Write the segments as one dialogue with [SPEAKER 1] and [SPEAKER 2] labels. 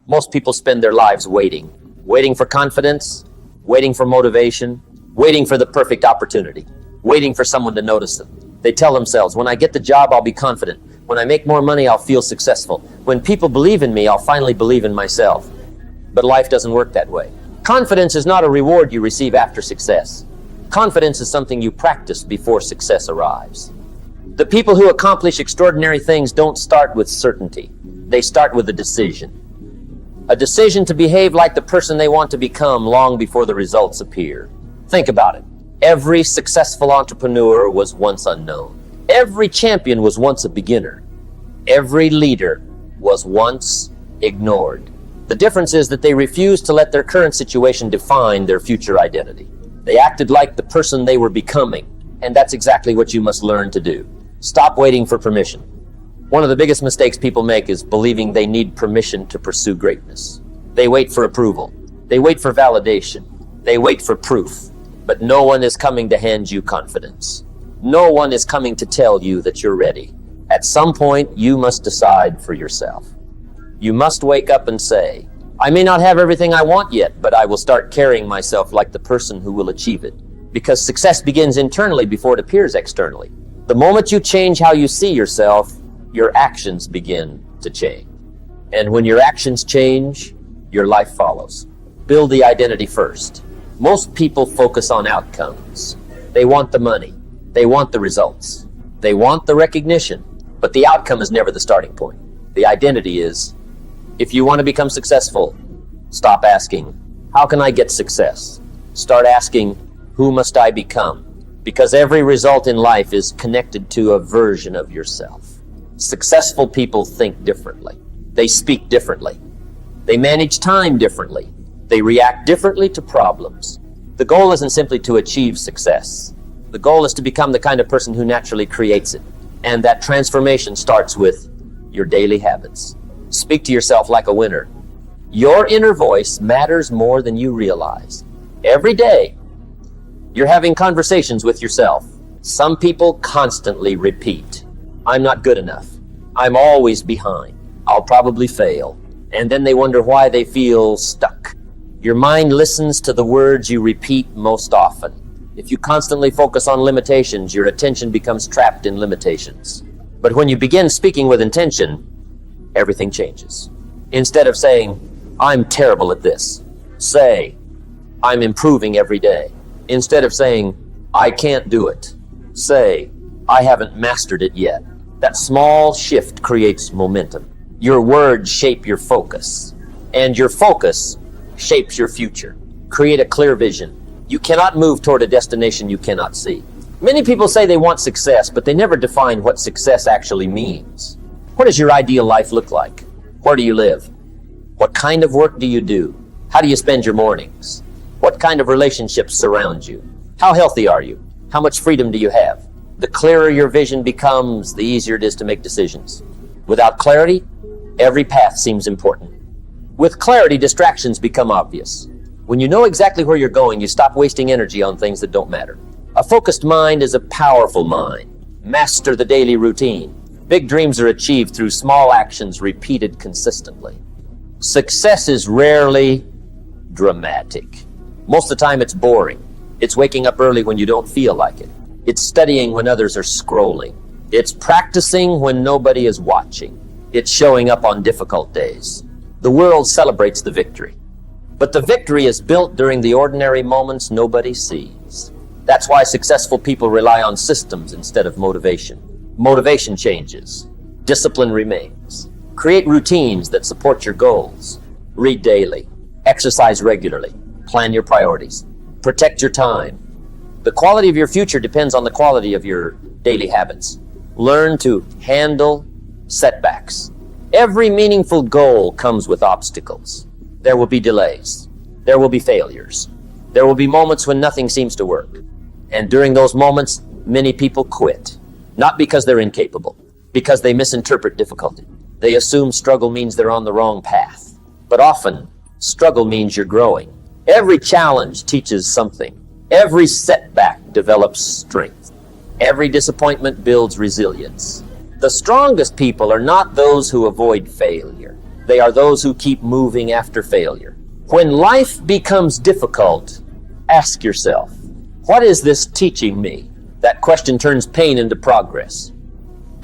[SPEAKER 1] Most people spend their lives waiting. Waiting for confidence, waiting for motivation, waiting for the perfect opportunity, waiting for someone to notice them. They tell themselves, when I get the job, I'll be confident. When I make more money, I'll feel successful. When people believe in me, I'll finally believe in myself. But life doesn't work that way. Confidence is not a reward you receive after success. Confidence is something you practice before success arrives. The people who accomplish extraordinary things don't start with certainty. They start with a decision. A decision to behave like the person they want to become long before the results appear. Think about it. Every successful entrepreneur was once unknown. Every champion was once a beginner. Every leader was once ignored. The difference is that they refused to let their current situation define their future identity. They acted like the person they were becoming, and that's exactly what you must learn to do. Stop waiting for permission. One of the biggest mistakes people make is believing they need permission to pursue greatness. They wait for approval. They wait for validation. They wait for proof. But no one is coming to hand you confidence. No one is coming to tell you that you're ready. At some point, you must decide for yourself. You must wake up and say, I may not have everything I want yet, but I will start carrying myself like the person who will achieve it. Because success begins internally before it appears externally. The moment you change how you see yourself, your actions begin to change. And when your actions change, your life follows. Build the identity first. Most people focus on outcomes. They want the money. They want the results. They want the recognition. But the outcome is never the starting point. The identity is, if you want to become successful, stop asking, how can I get success? Start asking, who must I become? Because every result in life is connected to a version of yourself. Successful people think differently. They speak differently. They manage time differently. They react differently to problems. The goal isn't simply to achieve success. The goal is to become the kind of person who naturally creates it. And that transformation starts with your daily habits. Speak to yourself like a winner. Your inner voice matters more than you realize. Every day, you're having conversations with yourself. Some people constantly repeat, I'm not good enough. I'm always behind. I'll probably fail. And then they wonder why they feel stuck. Your mind listens to the words you repeat most often. If you constantly focus on limitations, your attention becomes trapped in limitations. But when you begin speaking with intention, everything changes. Instead of saying, I'm terrible at this, say, I'm improving every day. Instead of saying, I can't do it, say, I haven't mastered it yet. That small shift creates momentum. Your words shape your focus, and your focus shapes your future. Create a clear vision. You cannot move toward a destination you cannot see. Many people say they want success, but they never define what success actually means. What does your ideal life look like? Where do you live? What kind of work do you do? How do you spend your mornings? What kind of relationships surround you? How healthy are you? How much freedom do you have? The clearer your vision becomes, the easier it is to make decisions. Without clarity, every path seems important. With clarity, distractions become obvious. When you know exactly where you're going, you stop wasting energy on things that don't matter. A focused mind is a powerful mind. Master the daily routine. Big dreams are achieved through small actions repeated consistently. Success is rarely dramatic. Most of the time it's boring. It's waking up early when you don't feel like it. It's studying when others are scrolling. It's practicing when nobody is watching. It's showing up on difficult days. The world celebrates the victory. But the victory is built during the ordinary moments nobody sees. That's why successful people rely on systems instead of motivation. Motivation changes. Discipline remains. Create routines that support your goals. Read daily. Exercise regularly. Plan your priorities. Protect your time. The quality of your future depends on the quality of your daily habits. Learn to handle setbacks. Every meaningful goal comes with obstacles. There will be delays. There will be failures. There will be moments when nothing seems to work. And during those moments, many people quit. Not because they're incapable, because they misinterpret difficulty. They assume struggle means they're on the wrong path. But often, struggle means you're growing. Every challenge teaches something. Every setback develops strength. Every disappointment builds resilience. The strongest people are not those who avoid failure. They are those who keep moving after failure. When life becomes difficult, ask yourself, what is this teaching me? That question turns pain into progress.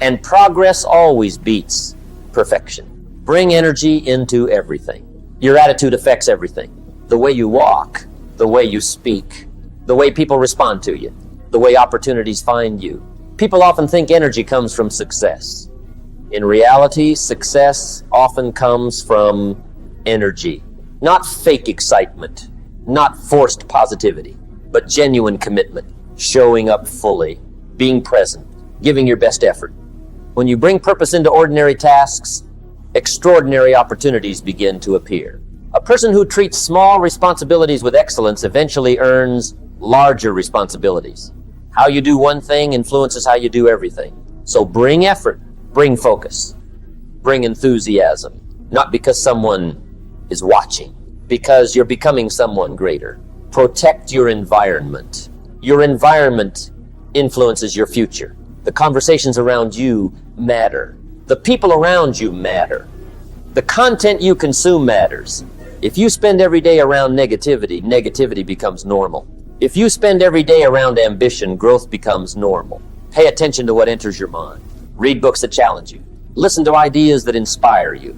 [SPEAKER 1] And progress always beats perfection. Bring energy into everything. Your attitude affects everything. The way you walk, the way you speak, the way people respond to you, the way opportunities find you. People often think energy comes from success. In reality, success often comes from energy. Not fake excitement, not forced positivity, but genuine commitment, showing up fully, being present, giving your best effort. When you bring purpose into ordinary tasks, extraordinary opportunities begin to appear. A person who treats small responsibilities with excellence eventually earns larger responsibilities. How you do one thing influences how you do everything. So bring effort, bring focus, bring enthusiasm, not because someone is watching, because you're becoming someone greater. Protect your environment. Your environment influences your future. The conversations around you matter. The people around you matter. The content you consume matters. If you spend every day around negativity, negativity becomes normal. If you spend every day around ambition, growth becomes normal. Pay attention to what enters your mind. Read books that challenge you. Listen to ideas that inspire you.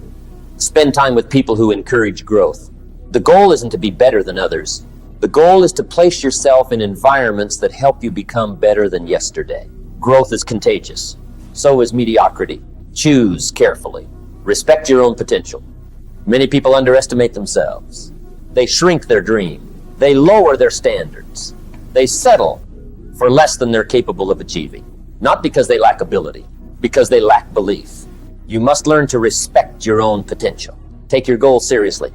[SPEAKER 1] Spend time with people who encourage growth. The goal isn't to be better than others. The goal is to place yourself in environments that help you become better than yesterday. Growth is contagious. So is mediocrity. Choose carefully. Respect your own potential. Many people underestimate themselves. They shrink their dream. They lower their standards. They settle for less than they're capable of achieving. Not because they lack ability, because they lack belief. You must learn to respect your own potential. Take your goals seriously.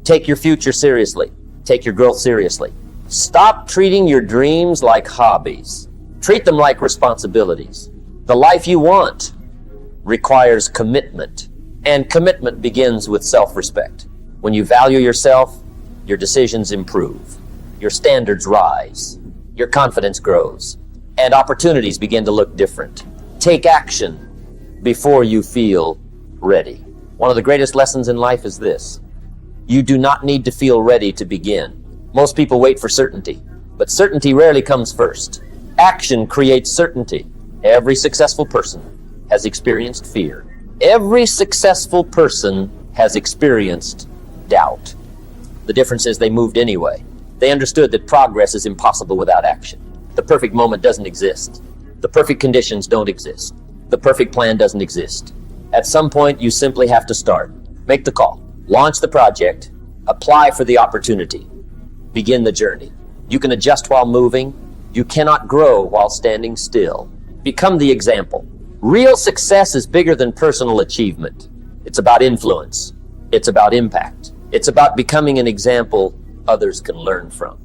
[SPEAKER 1] Take your future seriously. Take your growth seriously. Stop treating your dreams like hobbies. Treat them like responsibilities. The life you want requires commitment, and commitment begins with self-respect. When you value yourself, your decisions improve, your standards rise, your confidence grows, and opportunities begin to look different. Take action before you feel ready. One of the greatest lessons in life is this: you do not need to feel ready to begin. Most people wait for certainty, but certainty rarely comes first. Action creates certainty. Every successful person has experienced fear. Every successful person has experienced doubt. The difference is they moved anyway. They understood that progress is impossible without action. The perfect moment doesn't exist. The perfect conditions don't exist. The perfect plan doesn't exist. At some point, you simply have to start. Make the call. Launch the project. Apply for the opportunity. Begin the journey. You can adjust while moving. You cannot grow while standing still. Become the example. Real success is bigger than personal achievement. It's about influence. It's about impact. It's about becoming an example others can learn from.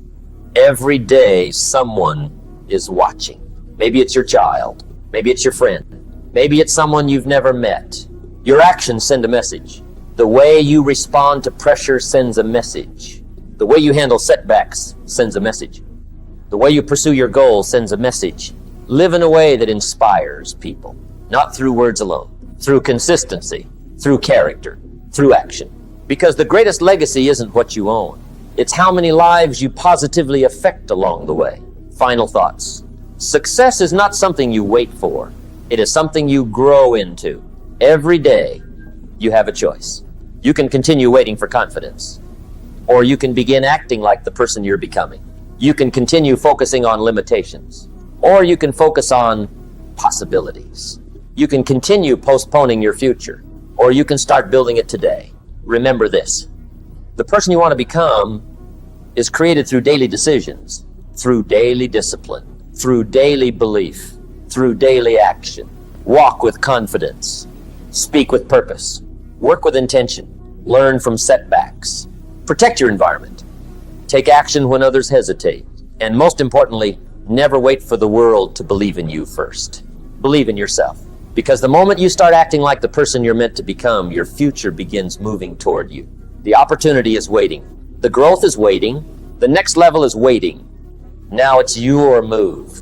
[SPEAKER 1] Every day, someone is watching. Maybe it's your child. Maybe it's your friend. Maybe it's someone you've never met. Your actions send a message. The way you respond to pressure sends a message. The way you handle setbacks sends a message. The way you pursue your goals sends a message. Live in a way that inspires people, not through words alone, through consistency, through character, through action. Because the greatest legacy isn't what you own. It's how many lives you positively affect along the way. Final thoughts. Success is not something you wait for. It is something you grow into. Every day, you have a choice. You can continue waiting for confidence, or you can begin acting like the person you're becoming. You can continue focusing on limitations, or you can focus on possibilities. You can continue postponing your future, or you can start building it today. Remember this: the person you want to become is created through daily decisions, through daily discipline, through daily belief, through daily action. Walk with confidence. Speak with purpose. Work with intention. Learn from setbacks. Protect your environment. Take action when others hesitate. And most importantly, never wait for the world to believe in you first. Believe in yourself. Because the moment you start acting like the person you're meant to become, your future begins moving toward you. The opportunity is waiting. The growth is waiting. The next level is waiting. Now it's your move.